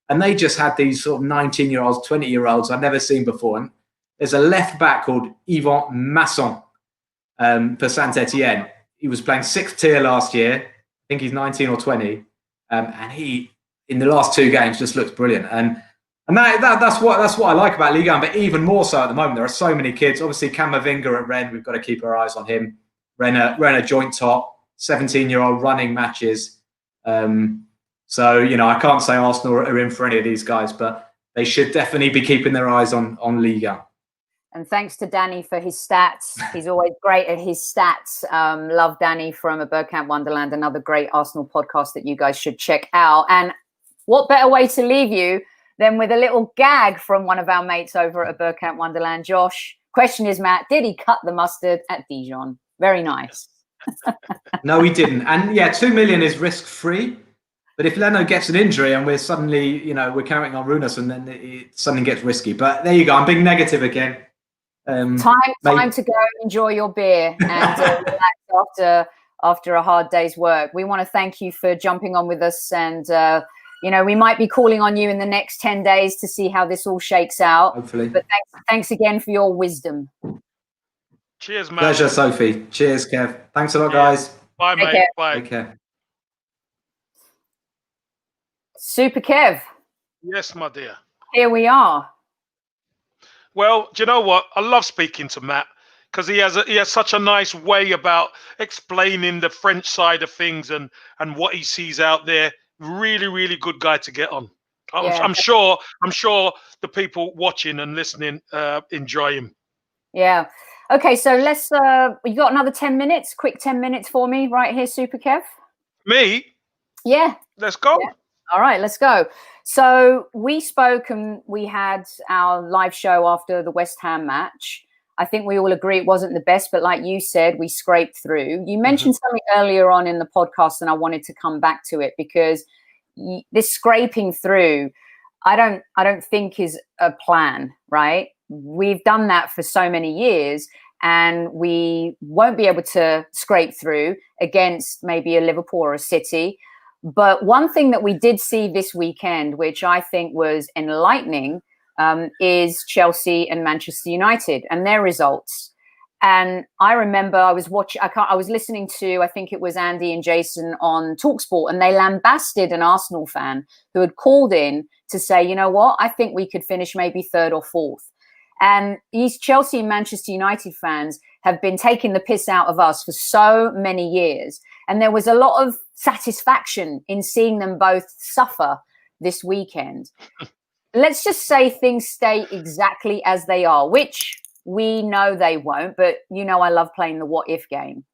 [SPEAKER 3] and they just had these sort of 19-year-olds, 20-year-olds I've never seen before. And there's a left back called Yvan Masson for Saint-Etienne. He was playing 6th tier last year. I think he's 19 or 20, and he in the last 2 games just looks brilliant. And that's what I like about Ligue 1, but even more so at the moment. There are so many kids. Obviously, Camavinga at Rennes, we've got to keep our eyes on him. Rennes a joint top, 17-year-old running matches. So, I can't say Arsenal are in for any of these guys, but they should definitely be keeping their eyes on Ligue 1.
[SPEAKER 1] And thanks to Danny for his stats. He's always great at his stats. Love Danny from A Bergkamp Wonderland, another great Arsenal podcast that you guys should check out. And what better way to leave you than with a little gag from one of our mates over at A Bergkamp Wonderland, Josh. Question is, Matt, did he cut the mustard at Dijon? Very nice.
[SPEAKER 3] No, he didn't. And yeah, 2 million is risk-free. But if Leno gets an injury and we're suddenly, we're counting on Runarsson, then it suddenly gets risky. But there you go. I'm being negative again.
[SPEAKER 1] Time to go enjoy your beer and relax after a hard day's work. We want to thank you for jumping on with us, and we might be calling on you in the next 10 days to see how this all shakes out.
[SPEAKER 3] Hopefully.
[SPEAKER 1] But thanks again for your wisdom.
[SPEAKER 2] Cheers, man.
[SPEAKER 3] Pleasure, Sophie. Cheers, Kev. Thanks a lot, guys.
[SPEAKER 2] Bye,
[SPEAKER 1] Take
[SPEAKER 2] mate.
[SPEAKER 1] care.
[SPEAKER 2] Bye.
[SPEAKER 3] Take care.
[SPEAKER 1] Super Kev.
[SPEAKER 2] Yes, my dear.
[SPEAKER 1] Here we are.
[SPEAKER 2] Well, do you know what? I love speaking to Matt because he has such a nice way about explaining the French side of things and what he sees out there. Really, really good guy to get on. I'm sure the people watching and listening enjoy him.
[SPEAKER 1] Yeah. Okay, so let's. You got another 10 minutes? Quick 10 minutes for me, right here, Super Kev.
[SPEAKER 2] Me?
[SPEAKER 1] Yeah.
[SPEAKER 2] Let's go.
[SPEAKER 1] Yeah. All right, let's go. So we spoke and we had our live show after the West Ham match. I think we all agree it wasn't the best, but like you said, we scraped through. You mentioned something earlier on in the podcast, and I wanted to come back to it because this scraping through, I don't think is a plan, right? We've done that for so many years, and we won't be able to scrape through against maybe a Liverpool or a City. But one thing that we did see this weekend, which I think was enlightening, is Chelsea and Manchester United and their results. And I remember I was listening to, I think it was Andy and Jason on TalkSport, and they lambasted an Arsenal fan who had called in to say, you know what, I think we could finish maybe 3rd or 4th. And these Chelsea and Manchester United fans have been taking the piss out of us for so many years. And there was a lot of satisfaction in seeing them both suffer this weekend. Let's just say things stay exactly as they are, which we know they won't, but I love playing the what if game.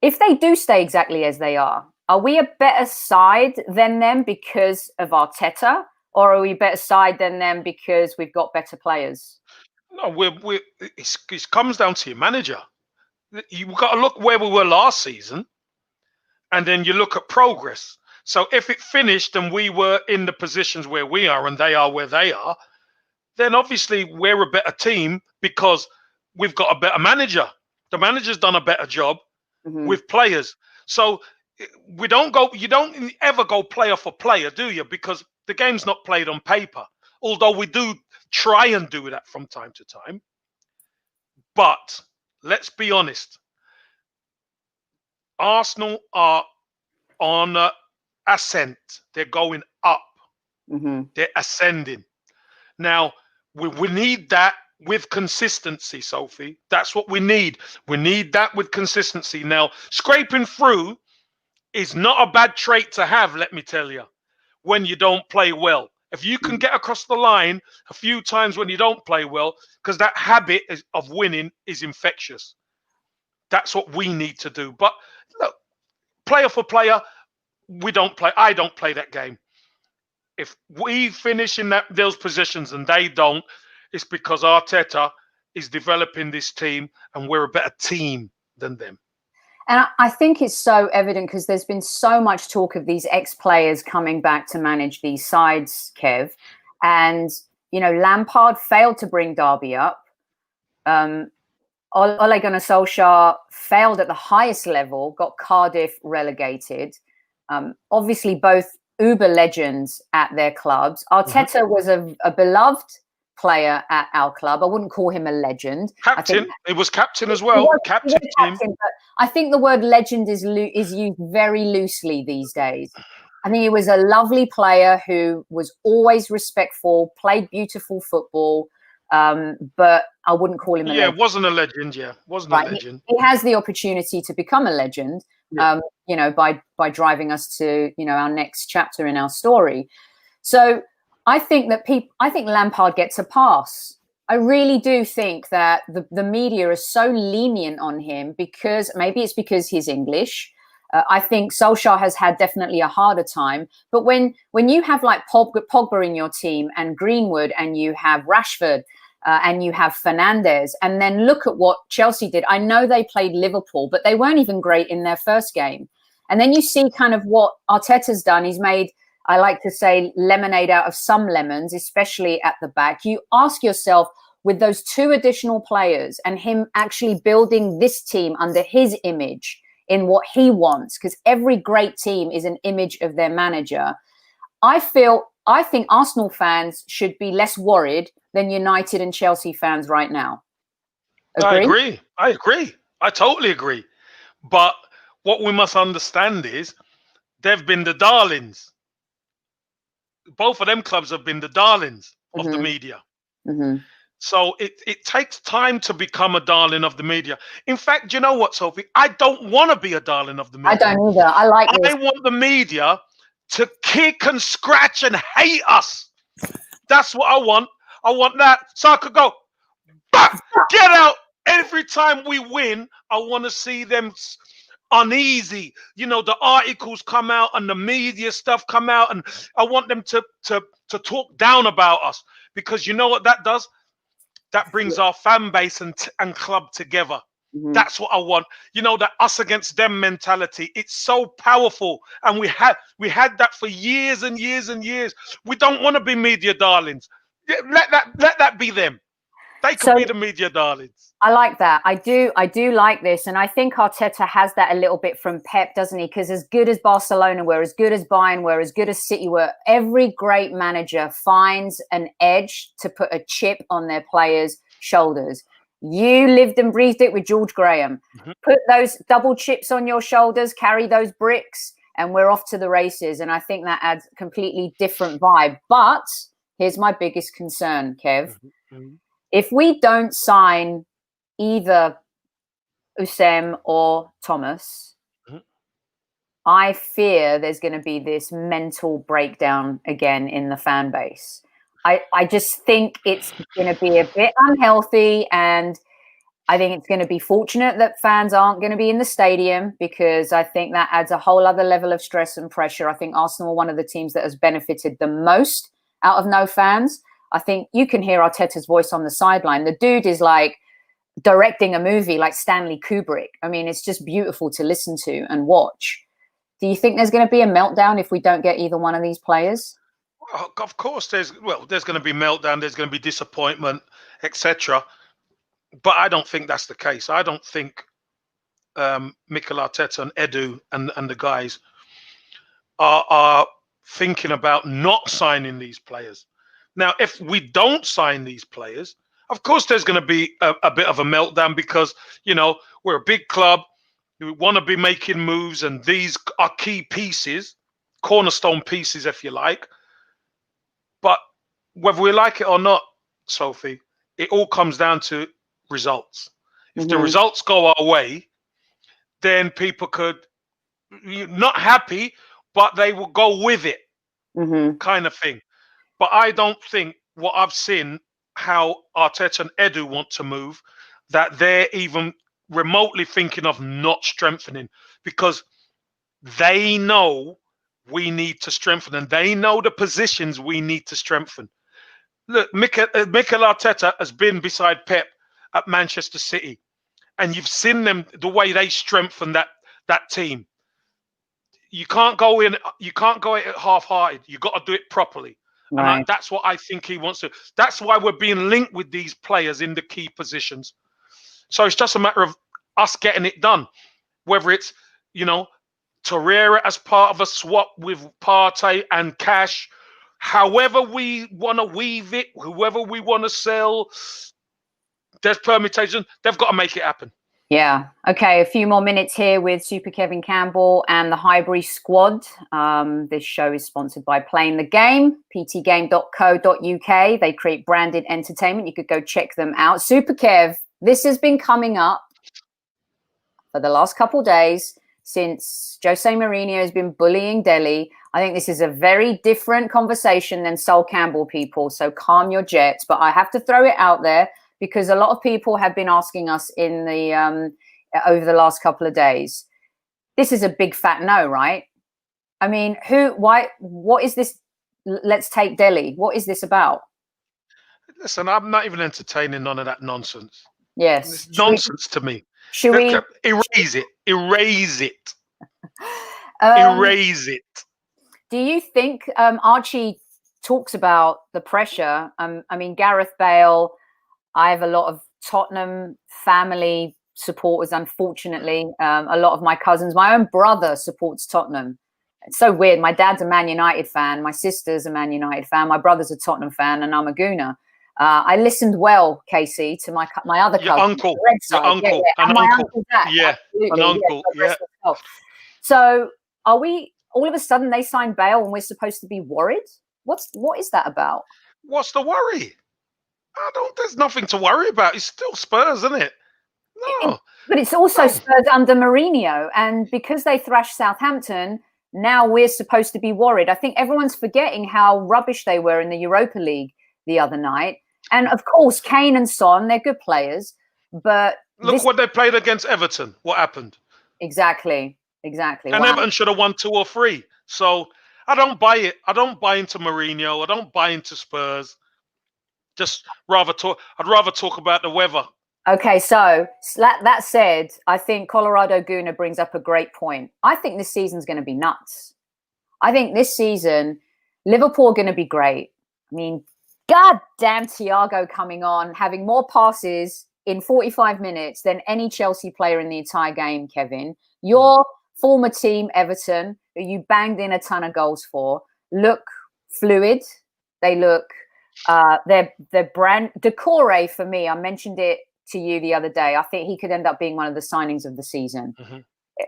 [SPEAKER 1] If they do stay exactly as they are we a better side than them because of Arteta, or are we a better side than them because we've got better players?
[SPEAKER 2] No, it comes down to your manager. You've got to look where we were last season, and then you look at progress. So if it finished and we were in the positions where we are and they are where they are, then obviously we're a better team because we've got a better manager. The manager's done a better job with players. So you don't ever go player for player, do you? Because the game's not played on paper, although we do try and do that from time to time. But let's be honest. Arsenal are on a ascent. They're going up. They're ascending. Now, we need that with consistency, Sophie. That's what we need. We need that with consistency. Now, scraping through is not a bad trait to have, let me tell you, when you don't play well. If you can get across the line a few times when you don't play well, because that habit of winning is infectious. That's what we need to do. But look, player for player, we don't play. I don't play that game. If we finish in those positions and they don't, it's because Arteta is developing this team and we're a better team than them.
[SPEAKER 1] And I think it's so evident because there's been so much talk of these ex-players coming back to manage these sides, Kev. And, you know, Lampard failed to bring Derby up. Ole Gunnar Solskjaer failed at the highest level, got Cardiff relegated. Obviously, both uber legends at their clubs. Arteta was a beloved player at our club. I wouldn't call him a legend.
[SPEAKER 2] Captain. He was captain as well. Captain.
[SPEAKER 1] But I think the word legend is used very loosely these days. I think he was a lovely player who was always respectful, played beautiful football, but I wouldn't call him a legend.
[SPEAKER 2] Yeah, wasn't a legend, Wasn't a legend.
[SPEAKER 1] He has the opportunity to become a legend, you know, by driving us to, you know, our next chapter in our story. So I think Lampard gets a pass. I really do think that the media is so lenient on him because maybe it's because he's English. I think Solskjaer has had definitely a harder time. But when you have like Pogba in your team and Greenwood and you have Rashford and you have Fernandes, and then look at what Chelsea did. I know they played Liverpool, but they weren't even great in their first game. And then you see kind of what Arteta's done. He's made, I like to say, lemonade out of some lemons, especially at the back. You ask yourself, with those two additional players and him actually building this team under his image in what he wants, because every great team is an image of their manager. I think Arsenal fans should be less worried than United and Chelsea fans right now. Agree?
[SPEAKER 2] I agree. I totally agree. But what we must understand is they've been the darlings. Both of them clubs have been the darlings of the media. So it takes time to become a darling of the media. In fact, you know what, Sophie? I don't want to be a darling of the media.
[SPEAKER 1] I don't either. I
[SPEAKER 2] want the media to kick and scratch and hate us. That's what I want. I want that. So I could go, get out. Every time we win, I want to see them uneasy. You know, the articles come out and the media stuff come out, and I want them to talk down about us, because you know what that does? That brings our fan base and club together. That's what I want. You know, that us against them mentality. It's so powerful. And we had that for years and years and years. We don't want to be media darlings. Let that be them. They can be the media darlings.
[SPEAKER 1] I like that. I do like this. And I think Arteta has that a little bit from Pep, doesn't he? Because as good as Barcelona were, as good as Bayern were, as good as City were, every great manager finds an edge to put a chip on their players' shoulders. You lived and breathed it with George Graham. Put those double chips on your shoulders, carry those bricks, and we're off to the races. And I think that adds a completely different vibe. But here's my biggest concern, Kev. If we don't sign either Usem or Thomas, I fear there's going to be this mental breakdown again in the fan base. I just think it's going to be a bit unhealthy, and I think it's going to be fortunate that fans aren't going to be in the stadium, because I think that adds a whole other level of stress and pressure. I think Arsenal are one of the teams that has benefited the most out of no fans. I think you can hear Arteta's voice on the sideline. The dude is like directing a movie like Stanley Kubrick. I mean, it's just beautiful to listen to and watch. Do you think there's going to be a meltdown if we don't get either one of these players?
[SPEAKER 2] Well, of course, there's going to be meltdown. There's going to be disappointment, etc. But I don't think that's the case. I don't think Mikel Arteta and Edu and the guys are thinking about not signing these players. Now, if we don't sign these players, Of course, there's going to be a bit of a meltdown because, we're a big club. We want to be making moves, and these are key pieces, cornerstone pieces, if you like. But whether we like it or not, Sophie, it all comes down to results. If the results go our way, then people could not happy, but they will go with it, kind of thing. But I don't think what I've seen, how Arteta and Edu want to move, that they're even remotely thinking of not strengthening, because they know we need to strengthen, and they know the positions we need to strengthen. Look, Mikel Arteta has been beside Pep at Manchester City, and you've seen them, the way they strengthen that team. You can't go in it half-hearted. You got to do it properly.
[SPEAKER 1] Right.
[SPEAKER 2] And that's what I think he wants to. That's why we're being linked with these players in the key positions. So it's just a matter of us getting it done. Whether it's, Torreira as part of a swap with Partey and Cash, however we want to weave it, whoever we want to sell, there's permutation. They've got to make it happen.
[SPEAKER 1] Yeah. Okay. A few more minutes here with Super Kevin Campbell and the Highbury squad. This show is sponsored by Playing the Game, ptgame.co.uk. They create branded entertainment. You could go check them out. Super Kev, this has been coming up for the last couple of days since Jose Mourinho has been bullying Delhi. I think this is a very different conversation than Sol Campbell, people. So calm your jets. But I have to throw it out there, because a lot of people have been asking us in the over the last couple of days. This is a big fat no, right? I mean, what is this? Let's take Delhi. What is this about?
[SPEAKER 2] Listen, I'm not even entertaining none of that nonsense.
[SPEAKER 1] Yes.
[SPEAKER 2] It's nonsense to me.
[SPEAKER 1] Should we
[SPEAKER 2] erase it? Erase it. Erase it.
[SPEAKER 1] Do you think Archie talks about the pressure? I mean, Gareth Bale. I have a lot of Tottenham family supporters, unfortunately. A lot of my cousins, my own brother supports Tottenham. It's so weird. My dad's a Man United fan. My sister's a Man United fan. My brother's a Tottenham fan, and I'm a Gooner. I listened well, Casey, to my other cousin.
[SPEAKER 2] Your uncle.
[SPEAKER 1] Your uncle. And my uncle Zach.
[SPEAKER 2] Yeah,
[SPEAKER 1] absolutely.
[SPEAKER 2] an uncle. Yeah.
[SPEAKER 1] So are we, all of a sudden they signed Bale and we're supposed to be worried? What is that about?
[SPEAKER 2] What's the worry? There's nothing to worry about. It's still Spurs, isn't it? No.
[SPEAKER 1] But it's also Spurs under Mourinho. And because they thrashed Southampton, now we're supposed to be worried. I think everyone's forgetting how rubbish they were in the Europa League the other night. And of course, Kane and Son, they're good players. But
[SPEAKER 2] look what they played against Everton. What happened? Exactly.
[SPEAKER 1] And
[SPEAKER 2] Everton should have won 2 or 3. So I don't buy it. I don't buy into Mourinho. I don't buy into Spurs. I'd rather talk about the weather.
[SPEAKER 1] Okay, so that said, I think Colorado Gooner brings up a great point. I think this season's going to be nuts. I think this season, Liverpool are going to be great. I mean, goddamn Thiago coming on, having more passes in 45 minutes than any Chelsea player in the entire game, Kevin. Your former team, Everton, who you banged in a ton of goals for, look fluid. They look... their brand Decore, for me, I mentioned it to you the other day. I think he could end up being one of the signings of the season.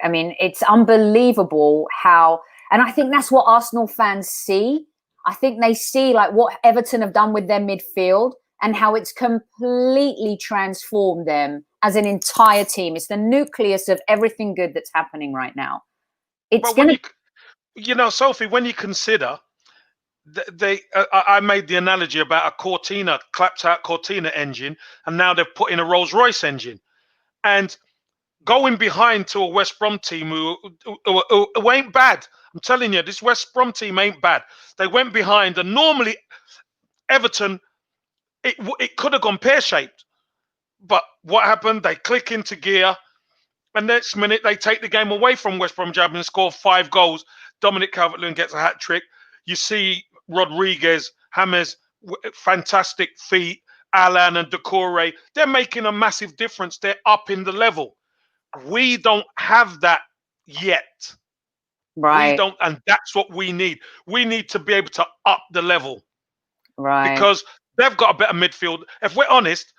[SPEAKER 1] I mean, it's unbelievable how, and I think that's what Arsenal fans see. I think they see like what Everton have done with their midfield and how it's completely transformed them as an entire team. It's the nucleus of everything good that's happening right now. It's going
[SPEAKER 2] to, Sophie, when you consider I made the analogy about a Cortina, clapped out Cortina engine, and now they've put in a Rolls Royce engine. And going behind to a West Brom team who ain't bad. I'm telling you, this West Brom team ain't bad. They went behind, and normally Everton, it could have gone pear-shaped. But what happened? They click into gear, and next minute they take the game away from West Brom and score 5 goals. Dominic Calvert-Lewin gets a hat-trick. You see Rodriguez, James, fantastic feet, Alan and Decore. They're making a massive difference. They're up in the level. We don't have that yet.
[SPEAKER 1] Right.
[SPEAKER 2] We don't, and that's what we need. We need to be able to up the level.
[SPEAKER 1] Right.
[SPEAKER 2] Because They've got a better midfield. If we're honest,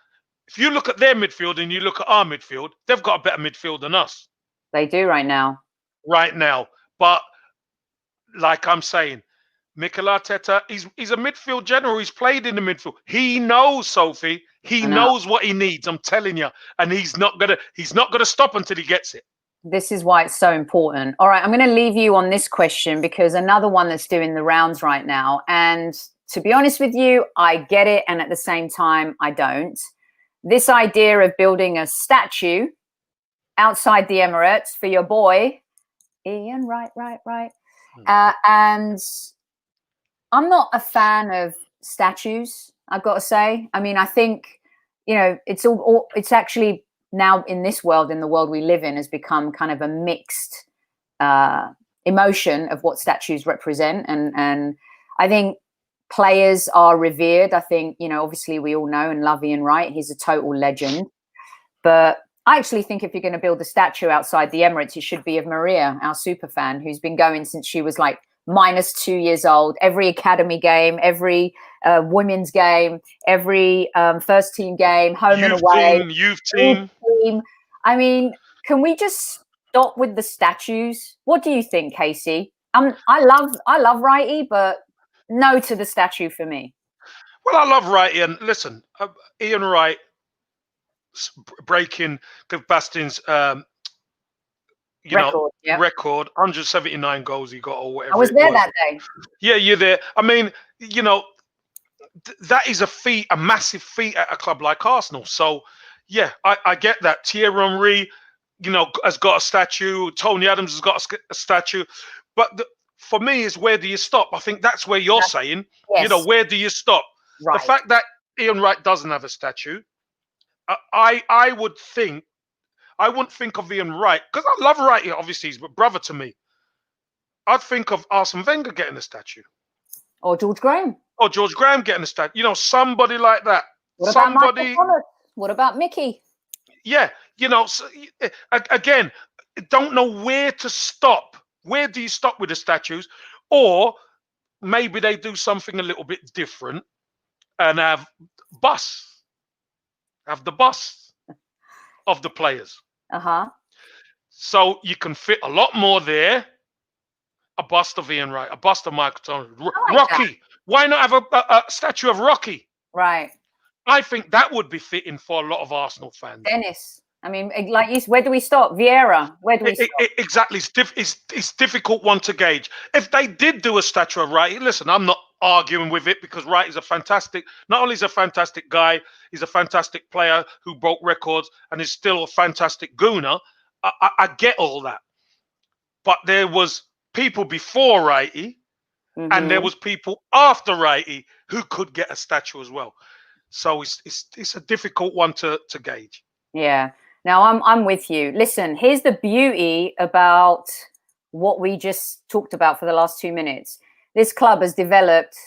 [SPEAKER 2] if you look at their midfield and you look at our midfield, they've got a better midfield than us.
[SPEAKER 1] They do right now.
[SPEAKER 2] Right now. But like I'm saying, Mikel Arteta, he's a midfield general. He's played in the midfield. He knows, Sophie. He knows what he needs. I'm telling you. And he's not gonna stop until he gets it.
[SPEAKER 1] This is why it's so important. All right, I'm going to leave you on this question because another one that's doing the rounds right now. And to be honest with you, I get it. And at the same time, I don't. This idea of building a statue outside the Emirates for your boy, Ian, right. And I'm not a fan of statues, I've got to say. I mean, I think, it's actually now in this world, in the world we live in, has become kind of a mixed emotion of what statues represent. And I think players are revered. I think, obviously we all know and love Ian Wright. He's a total legend. But I actually think if you're going to build a statue outside the Emirates, it should be of Maria, our super fan, who's been going since she was like -2 years old. Every academy game, every women's game, every first team game, home and away.
[SPEAKER 2] Youth team.
[SPEAKER 1] I mean, can we just stop with the statues? What do you think, Casey? I love Wrighty, but no to the statue for me.
[SPEAKER 2] Well, I love Wrighty, and listen, Ian Wright breaking Bastin's record, 179 goals he got or whatever.
[SPEAKER 1] I was there that day.
[SPEAKER 2] Yeah, you're there. I mean, that is a feat, a massive feat at a club like Arsenal. So, yeah, I get that. Thierry Henry, has got a statue. Tony Adams has got a statue. But for me, is where do you stop? I think that's where you're saying. Yes. Where do you stop? Right. The fact that Ian Wright doesn't have a statue, I wouldn't think of Ian Wright, because I love Wright, obviously he's a brother to me. I'd think of Arsene Wenger getting a statue.
[SPEAKER 1] Or George Graham.
[SPEAKER 2] Or George Graham getting a statue. Somebody like that.
[SPEAKER 1] What about Mickey?
[SPEAKER 2] Yeah, so, again, don't know where to stop. Where do you stop with the statues? Or maybe they do something a little bit different and have the bus of the players. So you can fit a lot more there. A bust of Ian Wright, a bust of Michael Tony, Rocky. That. Why not have a statue of Rocky?
[SPEAKER 1] Right.
[SPEAKER 2] I think that would be fitting for a lot of Arsenal fans.
[SPEAKER 1] Dennis. I mean, like you said, where do we stop? Vieira, where do we stop?
[SPEAKER 2] Exactly. It's difficult one to gauge. If they did do a statue of Wright, listen, I'm not arguing with it, because Wright is not only is a fantastic guy, he's a fantastic player who broke records and is still a fantastic gooner. I get all that. But there was people before Wrighty, and there was people after Wrighty who could get a statue as well. So it's a difficult one to gauge.
[SPEAKER 1] Yeah. Now I'm with you. Listen, here's the beauty about what we just talked about for the last 2 minutes. This club has developed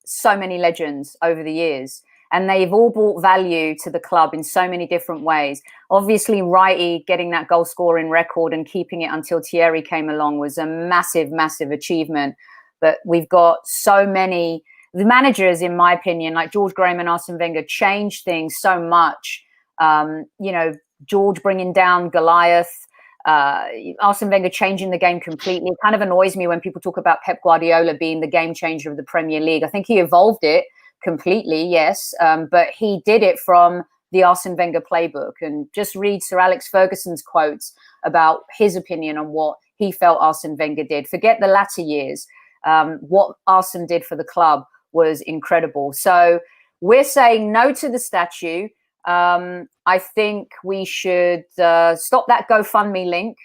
[SPEAKER 1] so many legends over the years, and they've all brought value to the club in so many different ways. Obviously, Wrighty getting that goal scoring record and keeping it until Thierry came along was a massive, massive achievement. But we've got so many. The managers, in my opinion, like George Graham and Arsene Wenger, changed things so much. George bringing down Goliath, Arsene Wenger changing the game completely. It kind of annoys me when people talk about Pep Guardiola being the game changer of the Premier League. I think he evolved it completely, yes, but he did it from the Arsene Wenger playbook. And just read Sir Alex Ferguson's quotes about his opinion on what he felt Arsene Wenger did. Forget the latter years. What Arsene did for the club was incredible. So we're saying no to the statue. I think we should stop that GoFundMe link.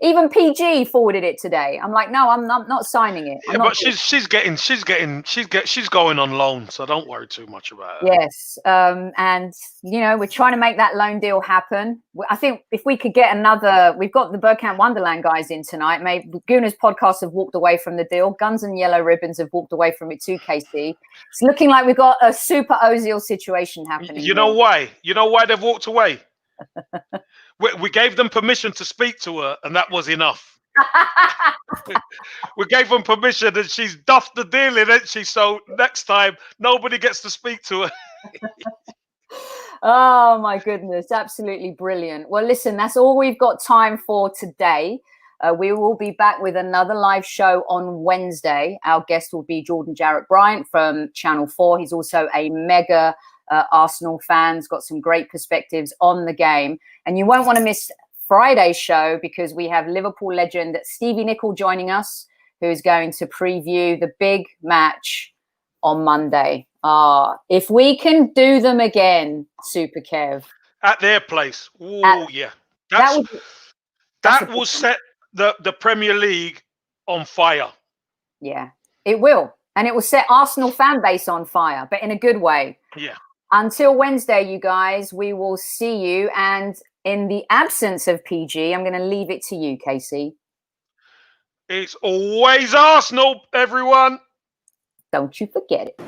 [SPEAKER 1] Even PG forwarded it today. I'm like, no, I'm not signing it.
[SPEAKER 2] Yeah, but she's going on loan, so don't worry too much about it.
[SPEAKER 1] Yes, and we're trying to make that loan deal happen. I think if we could get we've got the Bergkamp Wonderland guys in tonight. Maybe Gooner's podcast have walked away from the deal. Guns and Yellow Ribbons have walked away from it too, KC. It's looking like we've got a super Ozil situation happening.
[SPEAKER 2] You know why? You know why they've walked away? We gave them permission to speak to her, and that was enough. We gave them permission, and she's duffed the deal in, isn't she? So next time, nobody gets to speak to her.
[SPEAKER 1] Oh my goodness, absolutely brilliant. Well, listen, that's all we've got time for today. We will be back with another live show on Wednesday. Our guest will be Jordan Jarrett Bryant from Channel 4. He's also a mega Arsenal fan. He's got some great perspectives on the game. And you won't want to miss Friday's show because we have Liverpool legend Stevie Nicol joining us, who is going to preview the big match on Monday. If we can do them again, Super Kev.
[SPEAKER 2] At their place. Oh, yeah. That will set the Premier League on fire.
[SPEAKER 1] Yeah, it will. And it will set Arsenal fan base on fire, but in a good way.
[SPEAKER 2] Yeah.
[SPEAKER 1] Until Wednesday, you guys, we will see you. And in the absence of PG, I'm going to leave it to you, Casey.
[SPEAKER 2] It's always Arsenal, everyone.
[SPEAKER 1] Don't you forget it.